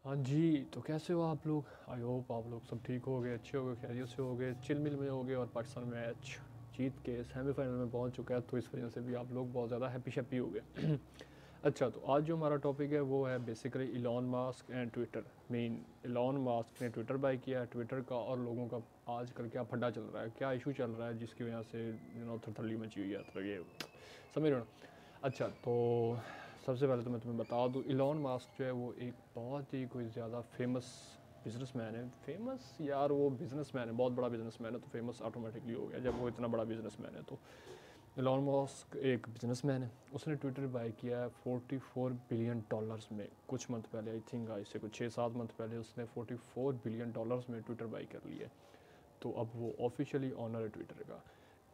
हाँ जी, तो कैसे हो आप लोग? आई होप आप लोग सब ठीक हो गए, अच्छे हो गए, खैरियत से हो गए, चिल मिल में हो गए और पाकिस्तान मैच जीत के सेमीफाइनल में पहुंच चुका है, तो इस वजह से भी आप लोग बहुत ज़्यादा हैप्पी शैप्पी हो गए। अच्छा, तो आज जो हमारा टॉपिक है वो है basically Elon Musk and Twitter. Elon Musk ने ट्विटर बाय किया है, ट्विटर का और लोगों का आजकल क्या फड्डा चल रहा है, क्या इशू चल रहा है जिसकी वजह से थरथरली मची हुई है, तो ये समझ रहे हो ना? अच्छा, तो सबसे पहले तो मैं तुम्हें बता दूँ, इलॉन मास्क जो है वो एक बहुत ही कोई ज़्यादा फेमस बिजनेसमैन है। फेमस यार, वो बिजनेसमैन है, बहुत बड़ा बिजनेसमैन है, तो फेमस ऑटोमेटिकली हो गया जब वो इतना बड़ा बिजनेसमैन है। तो इलॉन मस्क एक बिजनेसमैन है, उसने ट्विटर बाय किया है 44 बिलियन डॉलर्स में कुछ मंथ पहले। आई थिंक इससे कुछ 6-7 मंथ पहले उसने 44 बिलियन डॉलर्स में ट्विटर बाय कर लिया है। तो अब वो ऑफिशियली ऑनर है ट्विटर का।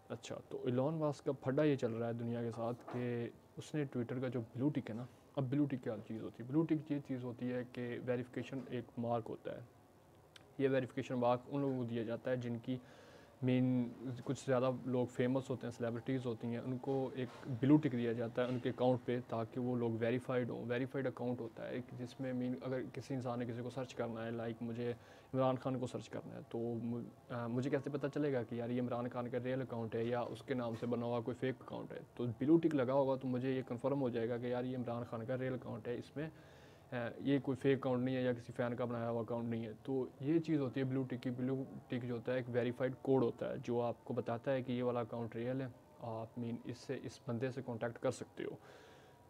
अच्छा, तो इलॉन मस्क का फड्डा ये चल रहा है दुनिया के साथ कि उसने ट्विटर का जो ब्लू टिक है ना, अब ब्लू टिक क्या चीज़ होती है? ब्लू टिक ये चीज़ होती है कि वेरिफिकेशन एक मार्क होता है। ये वेरिफिकेशन मार्क उन लोगों को दिया जाता है जिनकी मेन कुछ ज़्यादा लोग फेमस होते हैं, सेलिब्रिटीज़ होती हैं, उनको एक ब्लू टिक दिया जाता है उनके अकाउंट पे, ताकि वो लोग वेरीफाइड हों। वेरीफाइड अकाउंट होता है एक जिसमें अगर किसी इंसान ने किसी को सर्च करना है, लाइक मुझे इमरान खान को सर्च करना है, तो मुझे कैसे पता चलेगा कि यार ये इमरान खान का रियल अकाउंट है या उसके नाम से बना हुआ कोई फेक अकाउंट है? तो ब्लू टिक लगा होगा तो मुझे ये कन्फर्म हो जाएगा कि यार ये इमरान खान का रियल अकाउंट है, इसमें ये कोई फेक अकाउंट नहीं है या किसी फ़ैन का बनाया हुआ अकाउंट नहीं है। तो ये चीज़ होती है ब्लू टिक की। ब्लू टिक जो होता है एक वेरीफाइड कोड होता है जो आपको बताता है कि ये वाला अकाउंट रियल है, आप इससे इस बंदे से कांटेक्ट कर सकते हो।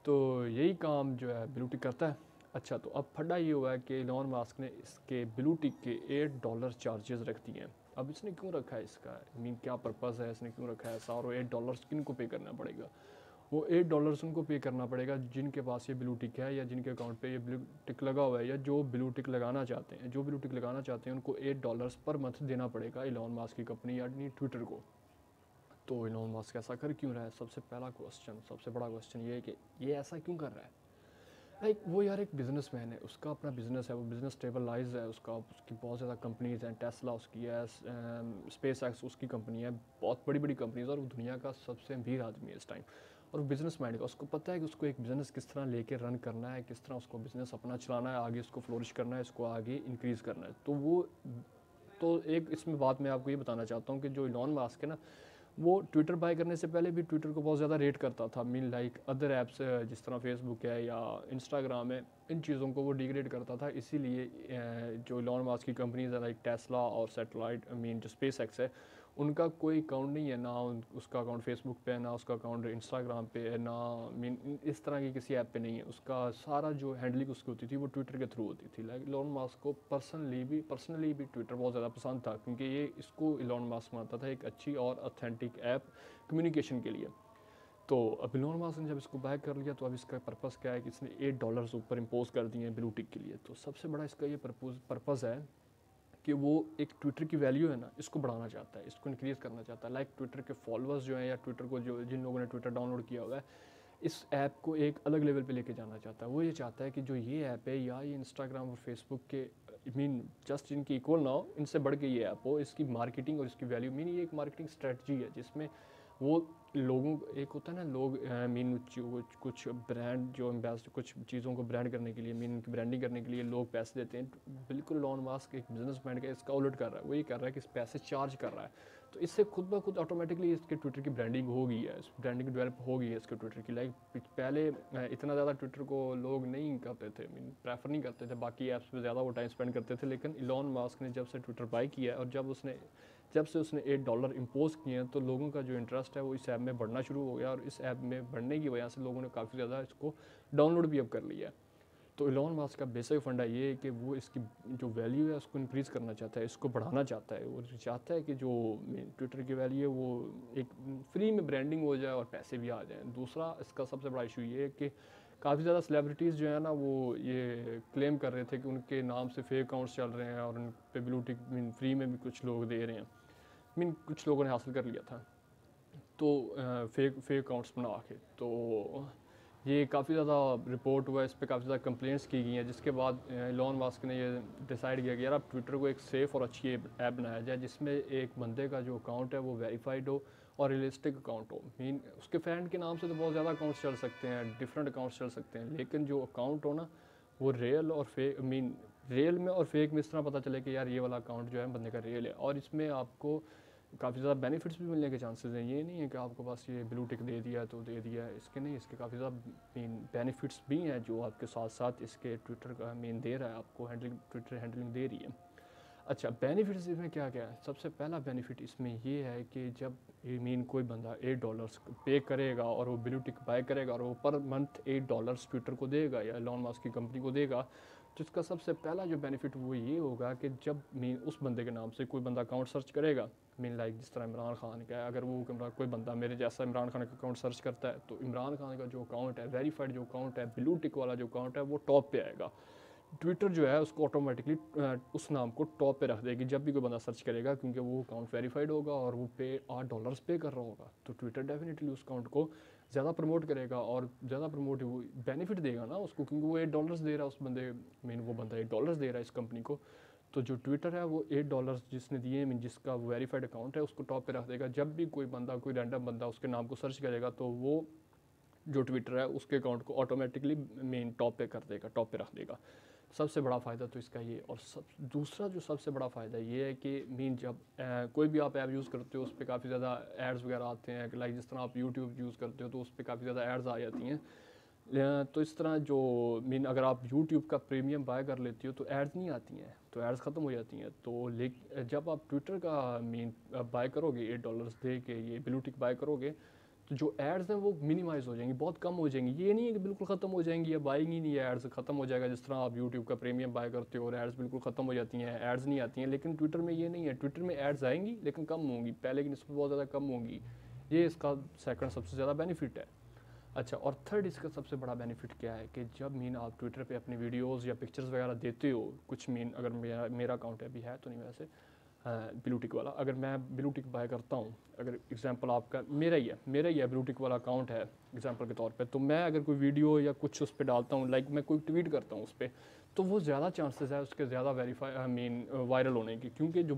तो यही काम जो है ब्लू टिक करता है। अच्छा, तो अब फड्डा ये हुआ है कि इलॉन मास्क ने इसके ब्लू टिक के $8 चार्जेस रख दिए हैं। अब इसने क्यों रखा है इसका, क्या पर्पज़ है, इसने क्यों रखा है ऐसा, और $8 किन को पे करना पड़ेगा? वो $8 उनको पे करना पड़ेगा जिनके पास ये ब्लू टिक है या जिनके अकाउंट पे ये ब्लू टिक लगा हुआ है, या जो ब्लू टिक लगाना चाहते हैं। जो ब्लू टिक लगाना चाहते हैं उनको $8 पर मंथ देना पड़ेगा इलॉन मास्क की कंपनी यानी ट्विटर को। तो इलॉन मास्क ऐसा कर क्यों रहा है? सबसे पहला क्वेश्चन, सबसे बड़ा क्वेश्चन ये है कि ये ऐसा क्यों कर रहा है? लाइक वो यार एक बिजनेसमैन है, उसका अपना बिजनेस है, वो बिजनेस स्टेबलाइज है उसका, उसकी बहुत ज़्यादा कंपनीज हैं, टेस्ला उसकी है, स्पेस एक्स उसकी कंपनी है, बहुत बड़ी बड़ी कंपनीज, और वो दुनिया का सबसे अमीर आदमी है इस टाइम। और वो बिजनेस माइंड का, उसको पता है कि उसको एक बिज़नेस किस तरह लेके रन करना है, किस तरह उसको बिज़नेस अपना चलाना है, आगे उसको फ्लोरिश करना है, इसको आगे इंक्रीज़ करना है। तो एक इसमें बात मैं आपको ये बताना चाहता हूँ कि जो इलॉन मास्क है ना, वो ट्विटर बाय करने से पहले भी ट्विटर को बहुत ज़्यादा रेट करता था। लाइक अदर ऐप्स जिस तरह फेसबुक है या इंस्टाग्राम है, इन चीज़ों को वो डिग्रेड करता था। इसीलिए जो इलॉन मस्क की कंपनीज है लाइक टेस्ला और सैटेलाइट जो स्पेस एक्स है, उनका कोई अकाउंट नहीं है ना, उसका अकाउंट फेसबुक पे है ना, उसका अकाउंट इंस्टाग्राम पे है ना, इस तरह की किसी ऐप पे नहीं है। उसका सारा जो हैंडलिंग उसकी होती थी वो ट्विटर के थ्रू होती थी। लाइक इलॉन मस्क को पर्सनली भी ट्विटर बहुत ज़्यादा पसंद था, क्योंकि ये इसको इलॉन मस्क मानता था एक अच्छी और ऑथेंटिक ऐप कम्युनिकेशन के लिए। तो अब इलॉन मस्क ने जब इसको बाय कर लिया, तो अब इसका पर्पज़ क्या है कि इसने $8 ऊपर इम्पोज कर दिए हैं ब्लू टिक के लिए। तो सबसे बड़ा इसका ये पर्पज़ है कि वो एक ट्विटर की वैल्यू है ना, इसको बढ़ाना चाहता है, इसको इंक्रीज़ करना चाहता है। लाइक ट्विटर के फॉलोअर्स जो हैं या ट्विटर को जो जिन लोगों ने ट्विटर डाउनलोड किया हुआ है, इस ऐप को एक अलग लेवल पे लेके जाना चाहता है। वो ये चाहता है कि जो ये ऐप है या ये इंस्टाग्राम और फेसबुक के जस्ट इनकी इक्वल ना हो, इनसे बढ़ के ये ऐप हो, इसकी मार्केटिंग और इसकी वैल्यू ये एक मार्केटिंग स्ट्रेटजी है जिसमें वो लोगों एक होता है ना, लोग कुछ ब्रांड जो इन्वेस्ट कुछ चीज़ों को ब्रांड करने के लिए इनकी ब्रांडिंग करने के लिए लोग पैसे देते हैं। बिल्कुल इलॉन मस्क एक बिजनेसमैन का इसका उलट कर रहा है। वो ये कर रहा है कि इस पैसे चार्ज कर रहा है, तो इससे खुद ब खुद ऑटोमेटिकली इसके ट्विटर की ब्रांडिंग हो गई है, ब्रांडिंग डेवलप हो गई है इसके ट्विटर की। लाइक पहले इतना ज़्यादा ट्विटर को लोग नहीं करते थे, प्रेफर नहीं करते थे, बाकी ऐप्स पे ज़्यादा वो टाइम स्पेंड करते थे। लेकिन इलॉन मस्क ने जब से ट्विटर बाय किया है और जब से उसने $8 इम्पोज किए हैं, तो लोगों का जो इंटरेस्ट है वो इस ऐप में बढ़ना शुरू हो गया, और इस ऐप में बढ़ने की वजह से लोगों ने काफ़ी ज़्यादा इसको डाउनलोड भी अब कर लिया है। तो इलॉन मस्क का बेसिक फंडा ये है कि वो इसकी जो वैल्यू है उसको इंक्रीज़ करना चाहता है, इसको बढ़ाना चाहता है। वो चाहता है कि जो ट्विटर की वैल्यू है वो एक फ्री में ब्रांडिंग हो जाए और पैसे भी आ जाएँ। दूसरा इसका सबसे बड़ा इशू ये है कि काफ़ी ज़्यादा सेलिब्रिटीज़ जो है ना, वो ये क्लेम कर रहे थे कि उनके नाम से फेक अकाउंट्स चल रहे हैं और उन पे ब्लू टिक फ्री में भी कुछ लोग दे रहे हैं। कुछ लोगों ने हासिल कर लिया था, तो फेक फेक अकाउंट्स बना के। तो ये काफ़ी ज़्यादा रिपोर्ट हुआ है, इस पर काफ़ी ज़्यादा कंप्लेंट्स की गई हैं, जिसके बाद इलॉन मस्क ने ये डिसाइड किया कि यार अब ट्विटर को एक सेफ़ और अच्छी ऐप बनाया जाए जिसमें एक बंदे का जो अकाउंट है वो वेरीफाइड हो और रियलिस्टिक अकाउंट हो। उसके फ्रेंड के नाम से तो बहुत ज़्यादा अकाउंट्स चल सकते हैं, डिफरेंट अकाउंट्स चल सकते हैं, लेकिन जो अकाउंट हो ना, वो रियल और फेक मीन रियल में और फेक में इस तरह पता चले कि यार ये वाला अकाउंट जो है बंदे का रियल है। और इसमें आपको काफ़ी ज़्यादा बेनिफिट्स भी मिलने के चांसेस हैं। ये नहीं है कि आपको बस ये ब्लू टिक दे दिया तो दे दिया, इसके नहीं, इसके काफ़ी ज़्यादा मीन बेनिफिट्स भी हैं जो आपके साथ साथ इसके ट्विटर का मीन दे रहा है आपको, हैंडलिंग ट्विटर हैंडलिंग दे रही है। अच्छा, बेनिफिट्स इसमें क्या क्या है? सबसे पहला बेनिफिट इसमें ये है कि जब मीन कोई बंदा $8 पे करेगा और वो ब्लू टिक बाय करेगा और वो पर मंथ $8 ट्विटर को देगा या एलॉन मस्क की कंपनी को देगा, तो इसका सबसे पहला जो बेनिफिट वो ये होगा कि जब मीन उस बंदे के नाम से कोई बंदा अकाउंट सर्च करेगा, मीन लाइक जिस तरह इमरान खान का है, अगर वो कोई बंदा मेरे जैसा इमरान खान का अकाउंट सर्च करता है तो इमरान खान का जो अकाउंट है, वेरीफाइड जो अकाउंट है, ब्लू टिक वाला जो अकाउंट है, वो टॉप पे आएगा। ट्विटर जो है उसको ऑटोमेटिकली उस नाम को टॉप पे रख देगी जब भी कोई बंदा सर्च करेगा, क्योंकि वो अकाउंट वेरीफाइड होगा और वो $8 पे कर रहा होगा। तो ट्विटर डेफिनेटली उस अकाउंट को ज़्यादा प्रमोट करेगा और ज़्यादा प्रमोट वो बेनिफिट देगा ना उसको, क्योंकि वो $8 दे रहा है उस बंदे, मीन वो बंदा $8 दे रहा है इस कंपनी को। तो जो ट्विटर है वो $8 जिसने दिए, मीन जिसका वेरीफाइड अकाउंट है, उसको टॉप पे रख देगा। जब भी कोई बंदा, कोई रैंडम बंदा उसके नाम को सर्च करेगा तो वो जो ट्विटर है उसके अकाउंट को ऑटोमेटिकली मेन टॉप पे कर देगा, टॉप पे रख देगा। सबसे बड़ा फ़ायदा तो इसका ये। और दूसरा जो सबसे बड़ा फ़ायदा ये है कि मीन जब कोई भी आप ऐप यूज़ करते हो उस पर काफ़ी ज़्यादा एड्स वगैरह आते हैं, लाइक जिस तरह आप यूट्यूब यूज़ करते हो तो उस पर काफ़ी ज़्यादा एड्स आ जाती हैं। तो इस तरह जो मीन अगर आप यूट्यूब का प्रीमियम बाय कर लेती हो तो एड्स नहीं आती हैं, तो एड्स ख़त्म हो जाती हैं। तो जब आप ट्विटर का मीन बाय करोगे $8 दे के, ये ब्लू टिक बाय करोगे, तो जो एड्स हैं वो मिनिमाइज़ हो जाएंगी, बहुत कम हो जाएंगी। ये नहीं है कि बिल्कुल ख़त्म हो जाएंगी या बाइंग ही नहीं है, एड्स ख़त्म हो जाएगा जिस तरह आप यूट्यूब का प्रीमियम बाय करते हो और एड्स बिल्कुल ख़त्म हो जाती हैं, एड्स नहीं आती हैं। लेकिन ट्विटर में ये नहीं है, ट्विटर में एड्स आएंगी लेकिन कम होंगी, पहले की निस्बत बहुत ज़्यादा कम होंगी। ये इसका सेकंड सबसे ज़्यादा बेनिफिट है। अच्छा, और थर्ड इसका सबसे बड़ा बेनिफिट क्या है कि जब मीन आप ट्विटर पे अपनी वीडियोस या पिक्चर्स वगैरह देते हो, कुछ मीन अगर मेरा अकाउंट अभी है तो नहीं वैसे ब्लू टिक वाला, अगर मैं ब्लू टिक बाय करता हूँ, अगर एग्जांपल आपका मेरा ही है ब्लू टिक वाला अकाउंट है एग्जांपल के तौर पे, तो मैं अगर कोई वीडियो या कुछ उस पर डालता हूँ, लाइक मैं कोई ट्वीट करता हूँ उस पर, तो वो ज़्यादा चांसेस है उसके ज़्यादा वेरीफाई मीन वायरल होने की, क्योंकि जो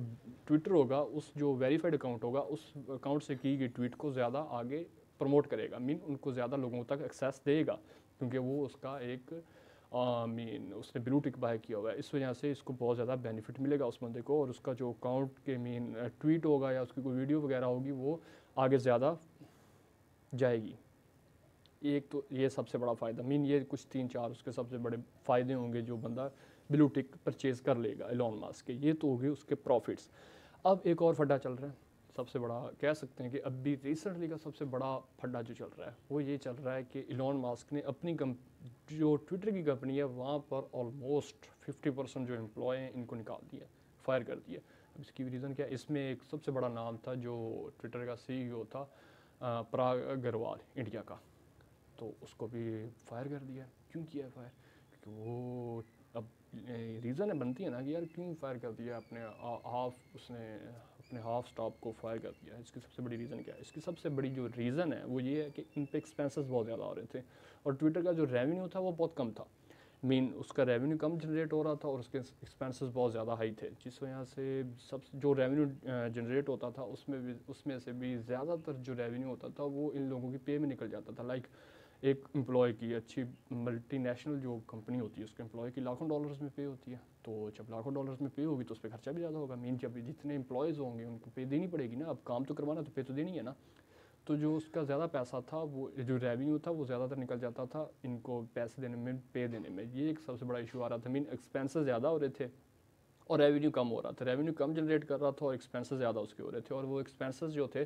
ट्विटर होगा उस जो वेरीफाइड अकाउंट होगा उस अकाउंट से की गई ट्वीट को ज़्यादा आगे प्रमोट करेगा, मीन उनको ज़्यादा लोगों तक एक्सेस देगा, क्योंकि वो उसका एक मीन उसने ब्लू टिक बाय किया हुआ है। इस वजह से इसको बहुत ज़्यादा बेनिफिट मिलेगा उस बंदे को, और उसका जो अकाउंट के मीन ट्वीट होगा या उसकी कोई वीडियो वगैरह होगी वो आगे ज़्यादा जाएगी। एक तो ये सबसे बड़ा फ़ायदा, मीन ये कुछ 3-4 उसके सबसे बड़े फ़ायदे होंगे जो बंदा ब्लू टिक परचेज़ कर लेगा एलॉन मस्क के। ये तो हो गए उसके प्रॉफिट्स। अब एक और फड्डा चल रहा है, सबसे बड़ा कह सकते हैं कि अभी रिसेंटली का सबसे बड़ा फड्डा जो चल रहा है वो ये चल रहा है कि एलॉन मस्क ने अपनी जो ट्विटर की कंपनी है वहाँ पर ऑलमोस्ट 50% जो एम्प्लॉय हैं इनको निकाल दिया, फायर कर दिया। अब इसकी रीज़न क्या है? इसमें एक सबसे बड़ा नाम था जो ट्विटर का CEO था, पराग अग्रवाल इंडिया का, तो उसको भी फायर कर दिया। क्यों किया है फायर? क्योंकि वो अब रीज़न है बनती है ना कि यार क्यों फायर कर दिया, अपने हाफ स्टाफ को फायर कर दिया। इसकी सबसे बड़ी रीज़न क्या है? इसकी सबसे बड़ी जो रीज़न है वो ये है कि इन पे एक्सपेंसेस बहुत ज़्यादा हो रहे थे और ट्विटर का जो रेवेन्यू था वो बहुत कम था। मीन उसका रेवेन्यू कम जनरेट हो रहा था और उसके एक्सपेंसेस बहुत ज़्यादा हाई थे, जिस वजह से सब जो रेवेन्यू जनरेट होता था उसमें से भी ज़्यादातर जो रेवेन्यू होता था वो इन लोगों की पे में निकल जाता था। लाइक एक एम्प्लॉय की, अच्छी मल्टीनेशनल जो कंपनी होती है उसके एम्प्लॉय की लाखों डॉलर्स में पे होती है, तो जब लाखों डॉलर्स में पे होगी तो उस पर खर्चा भी ज़्यादा होगा। मीन जब जितने एम्प्लॉयज़ होंगे उनको पे देनी पड़ेगी ना, अब काम तो करवाना तो पे तो देनी है ना। तो जो उसका ज़्यादा पैसा था, वो जो रेवेन्यू था वो ज़्यादातर निकल जाता था इनको पैसे देने में, पे देने में। ये एक सबसे बड़ा इशू आ रहा था। मीन एक्सपेंसेस ज़्यादा हो रहे थे और रेवेन्यू कम हो रहा था, रेवेन्यू कम जनरेट कर रहा था और एक्सपेंसेस ज़्यादा उसके हो रहे थे, और वो एक्सपेंसेस जो थे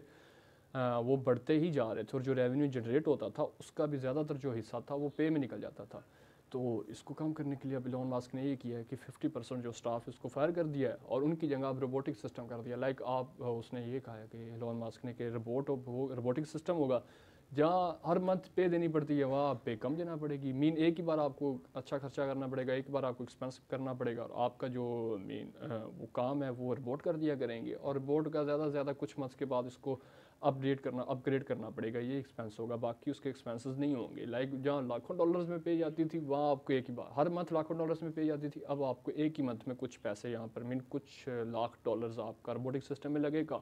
वो बढ़ते ही जा रहे थे, और जो रेवेन्यू जनरेट होता था उसका भी ज़्यादातर जो हिस्सा था वो पे में निकल जाता था। तो इसको कम करने के लिए अब एलॉन मस्क ने ये किया है कि 50% जो स्टाफ है उसको फायर कर दिया है और उनकी जगह अब रोबोटिक सिस्टम कर दिया। लाइक आप उसने ये कहा है कि एलॉन मस्क ने कि रोबोटिक सिस्टम होगा जहाँ हर मंथ पे देनी पड़ती है वहाँ पे कम देना पड़ेगी। मीन एक ही बार आपको अच्छा खर्चा करना पड़ेगा, एक ही बार आपको एक्सपेंस करना पड़ेगा, और आपका जो मीन वो काम है वो रोबोट कर दिया करेंगे, और रोबोट का ज़्यादा से ज़्यादा कुछ मंथ्स के बाद इसको अपग्रेड करना पड़ेगा, ये एक्सपेंस होगा, बाकी उसके एक्सपेंसेस नहीं होंगे। लाइक जहाँ लाखों डॉलर्स में पे जाती थी वहाँ आपको एक ही बार हर मंथ लाखों डॉलर्स में पे जाती थी, अब आपको एक ही मंथ में कुछ पैसे यहाँ पर मीन कुछ लाख डॉलर्स आपका रोबोटिक सिस्टम में लगेगा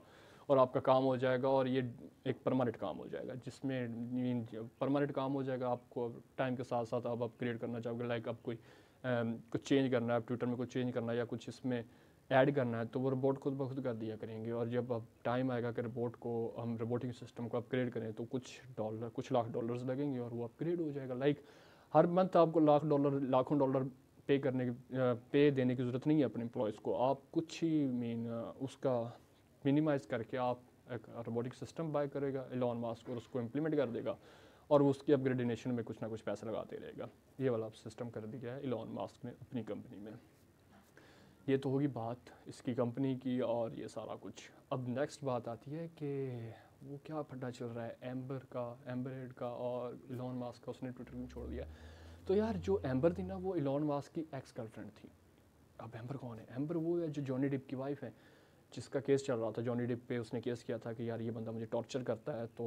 और आपका काम हो जाएगा, और ये एक परमानेंट काम हो जाएगा जिसमें मीन परमानेंट काम हो जाएगा। आपको टाइम के साथ साथ आप अपग्रेड करना चाहोगे, लाइक अब कोई कुछ चेंज करना है, ट्विटर में कुछ चेंज करना है या कुछ इसमें ऐड करना है, तो वो रोबोट खुद ब खुद कर दिया करेंगे। और जब अब टाइम आएगा कि रोबोट को हम रोबोटिक सिस्टम को अपग्रेड करें तो कुछ लाख डॉलर्स लगेंगे और वो अपग्रेड हो जाएगा। लाइक हर मंथ आपको लाखों डॉलर पे देने की ज़रूरत नहीं है अपने एम्प्लॉयज़ को। आप कुछ ही उसका मिनिमाइज़ करके आप एक रोबोटिक सिस्टम बाय करेगा एलॉन मस्क और उसको इम्प्लीमेंट कर देगा और उसकी अपग्रेडेशन में कुछ ना कुछ पैसा लगाते रहेगा। ये वाला सिस्टम कर दिया है एलॉन मस्क ने अपनी कंपनी में। ये तो होगी बात इसकी कंपनी की और ये सारा कुछ। अब नेक्स्ट बात आती है कि वो क्या फड्डा चल रहा है एम्बर हेड का और एलॉन मस्क का, उसने ट्विटर में छोड़ दिया। तो यार जो एम्बर थी ना वो एलॉन मस्क की एक्स गर्लफ्रेंड थी। अब एम्बर कौन है? एम्बर वो है जो जॉनी डिप की वाइफ है, जिसका केस चल रहा था जॉनी डिप पे। उसने केस किया था कि यार ये बंदा मुझे टॉर्चर करता है तो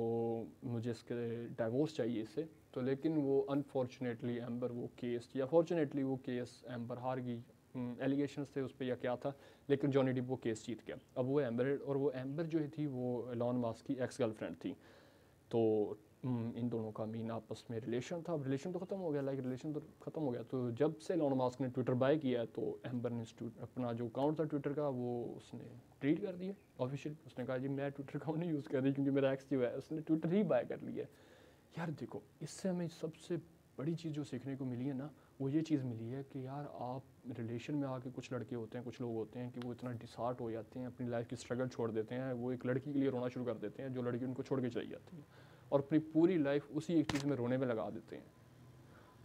मुझे इसके डाइवोर्स चाहिए इससे। तो लेकिन वो अनफॉर्चुनेटली एम्बर वो केस, या फॉर्चुनेटली वो केस एम्बर हार गई। एलिगेशंस थे उस पर या क्या था, लेकिन जॉनी डिप वो केस जीत गया। अब वो एम्बर, और वो एम्बर जो थी वो एलॉन मस्क की एक्स गर्लफ्रेंड थी। तो इन दोनों का मीन आपस में रिलेशन था। अब रिलेशन तो ख़त्म हो गया, रिलेशन तो ख़त्म हो गया। तो जब से एलॉन मस्क ने ट्विटर बाय किया है तो एम्बर ने अपना जो अकाउंट था ट्विटर का वो उसने डिलीट कर दिया ऑफिशियल। उसने कहा जी मैं ट्विटर अकाउंट नहीं यूज़ कर रही क्योंकि मेरा एक्स जो है उसने ट्विटर ही बाय कर लिया। यार देखो, इससे हमें सबसे बड़ी चीज़ जो सीखने को मिली है ना, वो ये चीज़ मिली है कि यार आप रिलेशन में आके, कुछ लड़के होते हैं, कुछ लोग होते हैं कि वो इतना डिसहार्ट हो जाते हैं, अपनी लाइफ की स्ट्रगल छोड़ देते हैं, वो एक लड़की के लिए रोना शुरू कर देते हैं जो लड़की उनको छोड़ के चली जाती है, और अपनी पूरी लाइफ उसी एक चीज़ में रोने में लगा देते हैं।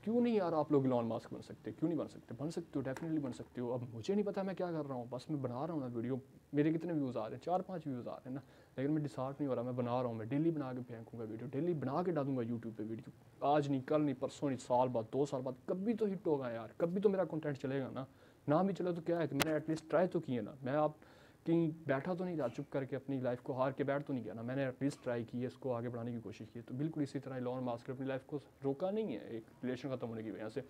क्यों नहीं यार आप लोग एलॉन मस्क बन सकते? क्यों नहीं बन सकते? बन सकते हो, डेफिनेटली बन सकते हो। अब मुझे नहीं पता मैं क्या कर रहा हूँ, बस मैं बना रहा हूँ ना वीडियो। मेरे कितने व्यूज़ आ रहे हैं? 4-5 व्यूज़ आ रहे हैं ना, लेकिन मैं डिसहार्ट नहीं हो रहा। मैं बना रहा हूँ, मैं डेली बना के फेंकूँगा वीडियो, डेली बना के डालूंगा यूट्यूब पे वीडियो। आज नहीं, कल नहीं, परसों नहीं, साल बाद, 2 साल बाद कभी तो हिट होगा यार, कभी तो मेरा कंटेंट चलेगा ना भी चले तो क्या है कि मैंने एटलीस्ट ट्राई तो किया ना। मैं आप कहीं बैठा तो नहीं था चुप करके, अपनी लाइफ को हार के बैठ तो नहीं गया ना, मैंने एटलीस्ट ट्राई की है, इसको आगे बढ़ाने की कोशिश की है। तो बिल्कुल इसी तरह एलॉन मस्क ने अपनी लाइफ को रोका नहीं है एक रिलेशन ख़त्म होने की वजह से।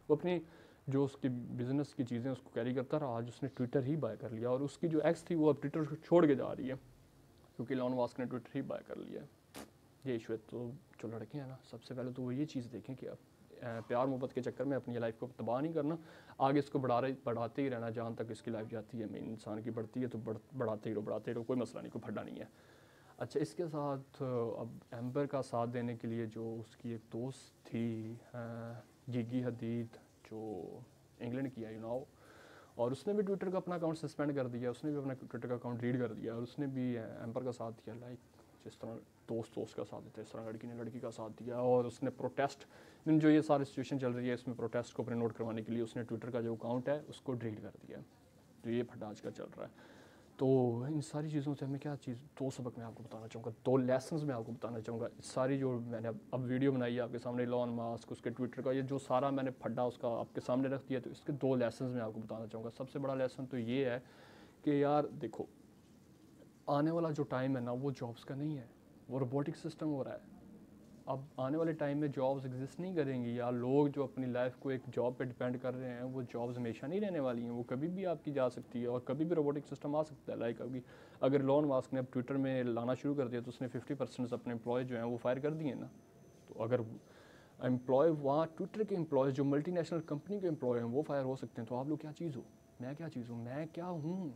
वो अपनी जो उसकी बिज़नेस की चीज़ें उसको कैरी करता रहा। आज उसने ट्विटर ही बाय कर लिया और उसकी जो एक्स थी वो अब ट्विटर को छोड़ के जा रही है क्योंकि एलॉन मस्क ने ट्विटर ही बाय कर लिया है। ये इशू है। तो जो लड़के हैं ना, सबसे पहले तो वो ये चीज़ देखें कि अब प्यार मोहब्बत के चक्कर में अपनी लाइफ को तबाह नहीं करना, आगे इसको बढ़ाते ही रहना जहाँ तक इसकी लाइफ जाती है। मेन इंसान की बढ़ती है तो बढ़ाते ही रहो, कोई मसला नहीं, कोई फड्डा नहीं है। अच्छा, इसके साथ अब एम्बर का साथ देने के लिए जो उसकी एक दोस्त थी गिगी हदीद, जो इंग्लैंड की है और उसने भी ट्विटर का अपना अकाउंट सस्पेंड कर दिया, उसने भी अपना ट्विटर का अकाउंट रीड कर दिया और उसने भी एम्बर का साथ दिया। लाइक जिस तरह दोस्त का साथ देते इस तरह लड़की ने लड़की का साथ दिया। और उसने प्रोटेस्ट, जो ये सारी सिचुएशन चल रही है इसमें प्रोटेस्ट को अपने नोट करवाने के लिए उसने ट्विटर का जो अकाउंट है उसको डिलीट कर दिया। तो ये फटा आज का चल रहा है। तो इन सारी चीज़ों से हमें क्या चीज़, 2 सबक मैं आपको बताना चाहूँगा, 2 लेसन्स मैं आपको बताना चाहूँगा। सारी जो मैंने अब वीडियो बनाई है आपके सामने एलॉन मस्क, उसके ट्विटर का, ये जो सारा मैंने फड्डा उसका आपके सामने रख दिया, तो इसके 2 लेसन्स मैं आपको बताना चाहूँगा। सबसे बड़ा लेसन तो ये है कि यार देखो, आने वाला जो टाइम है ना वो जॉब्स का नहीं है, वो रोबोटिक सिस्टम हो रहा है। अब आने वाले टाइम में जॉब्स एग्जिस्ट नहीं करेंगी, या लोग जो अपनी लाइफ को एक जॉब पे डिपेंड कर रहे हैं वो जॉब्स हमेशा नहीं रहने वाली हैं, वो कभी भी आपकी जा सकती है और कभी भी रोबोटिक सिस्टम आ सकता है। लाइक अभी अगर एलॉन मस्क ने अब ट्विटर में लाना शुरू कर दिया तो उसने 50% अपने एम्प्लॉय जो हैं वो फायर कर दिए ना। तो अगर एम्प्लॉय वहाँ ट्विटर के एम्प्लॉय जो मल्टीनेशनल कंपनी के एम्प्लॉय हैं वो फायर हो सकते हैं, तो आप लोग क्या चीज़ हो? मैं क्या चीज़ हूँ? मैं क्या हूँ?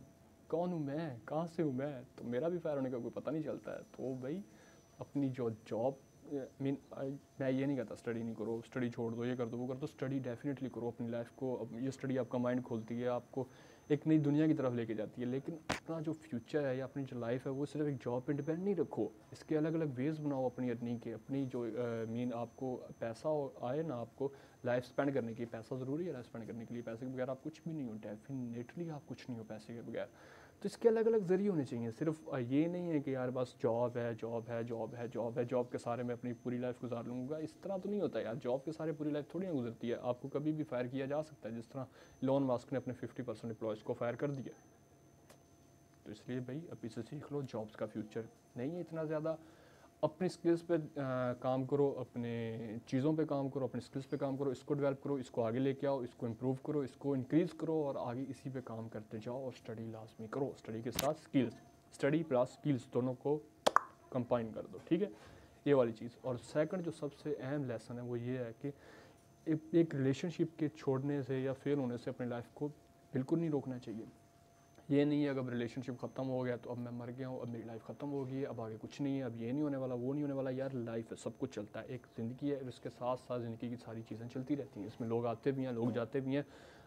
कौन हूँ मैं? कहाँ से हूँ मैं? तो मेरा भी फायर होने का कोई पता नहीं चलता है। तो भाई अपनी जो जॉब मैं ये नहीं कहता स्टडी नहीं करो, स्टडी छोड़ दो, ये कर दो, वो कर दो। स्टडी डेफिनेटली करो अपनी लाइफ को। अब ये स्टडी आपका माइंड खोलती है, आपको एक नई दुनिया की तरफ लेके जाती है। लेकिन अपना जो फ्यूचर है या अपनी जो लाइफ है वो सिर्फ एक जॉब पे डिपेंड नहीं रखो। इसके अलग अलग वेज़ बनाओ अपनी अर्निंग के। अपनी जो आपको पैसा आए ना, आपको लाइफ स्पेंड करने की, पैसा ज़रूरी है लाइफ स्पेंड करने के लिए। पैसे के बगैर आप कुछ भी नहीं हो, डेफिनेटली आप कुछ नहीं हो पैसे के बगैर। तो इसके अलग अलग ज़रिए होने चाहिए। सिर्फ ये नहीं है कि यार बस जॉब है, जॉब के सारे मैं अपनी पूरी लाइफ गुजार लूँगा, इस तरह तो नहीं होता यार। जॉब के सारे पूरी लाइफ थोड़ी ना गुजरती है, आपको कभी भी फायर किया जा सकता है, जिस तरह एलॉन मस्क ने अपने 50% एम्प्लॉयज़ को फायर कर दिया। तो इसलिए भाई अभी से सीख लो, जॉब्स का फ्यूचर नहीं है इतना ज़्यादा। अपनी स्किल्स पे काम करो, अपने चीज़ों पे काम करो, अपने स्किल्स पे काम करो, इसको डेवलप करो, इसको आगे लेके आओ, इसको इम्प्रूव करो, इसको इंक्रीज़ करो और आगे इसी पे काम करते जाओ। और स्टडी लाजमी करो, स्टडी के साथ स्किल्स, स्टडी प्लस स्किल्स दोनों को कंबाइन कर दो, ठीक है, ये वाली चीज़। और सेकंड जो सबसे अहम लेसन है वो ये है कि एक रिलेशनशिप के छोड़ने से या फेल होने से अपनी लाइफ को बिल्कुल नहीं रोकना चाहिए। ये नहीं है अगर रिलेशनशिप ख़त्म हो गया तो अब मैं मर गया हूँ, अब मेरी लाइफ ख़त्म हो गई है, अब आगे कुछ नहीं है, अब ये नहीं होने वाला, वो नहीं होने वाला। यार लाइफ है, सब कुछ चलता है, एक ज़िंदगी है, इसके साथ साथ ज़िंदगी की सारी चीज़ें चलती रहती हैं। इसमें लोग आते भी हैं, लोग जाते भी हैं।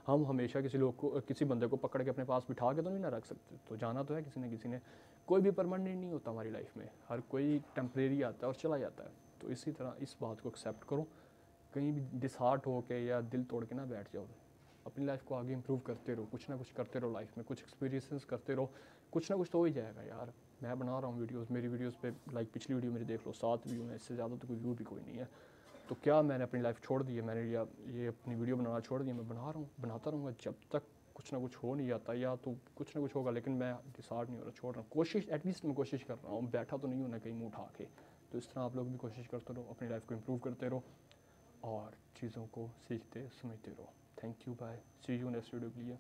हम हमेशा किसी लोग को, किसी बंदे को पकड़ के अपने पास बिठा के तो नहीं ना रख सकते। तो जाना तो है किसी न किसी ने। कोई भी परमानेंट नहीं होता हमारी लाइफ में, हर कोई टेम्परेरी आता है और चला जाता है। तो इसी तरह इस बात को एक्सेप्ट करो, कहीं भी डिसहार्ट हो के या दिल तोड़ के ना बैठ जाओ। अपनी लाइफ को आगे इंप्रूव करते रहो, कुछ ना कुछ करते रहो लाइफ में, कुछ एक्सपीरियंसेस करते रहो, कुछ ना कुछ तो हो ही जाएगा यार। मैं बना रहा हूँ वीडियोस, मेरी वीडियोस पे लाइक पिछली वीडियो मेरी देख लो 7 व्यू हैं, इससे ज़्यादा तो कोई व्यू भी कोई नहीं है। तो क्या मैंने अपनी लाइफ छोड़ दी है? मैंने ये अपनी वीडियो बनाना छोड़ दिया? मैं बना रहा हूँ, बनाता रहूँगा जब तक कुछ ना कुछ हो नहीं जाता, या तो कुछ ना कुछ होगा। लेकिन मैं डिसार्ट नहीं हो रहा, छोड़ रहा हूँ। कोशिश एटलीस्ट मैं कोशिश कर रहा हूँ, बैठा तो नहीं हूँ ना कहीं मुँह उठा के। तो इस तरह आप लोग भी कोशिश करते रहो, अपनी लाइफ को इम्प्रूव करते रहो और चीज़ों को सीखते समझते रहो। Thank you, bye, see you next video के लिए।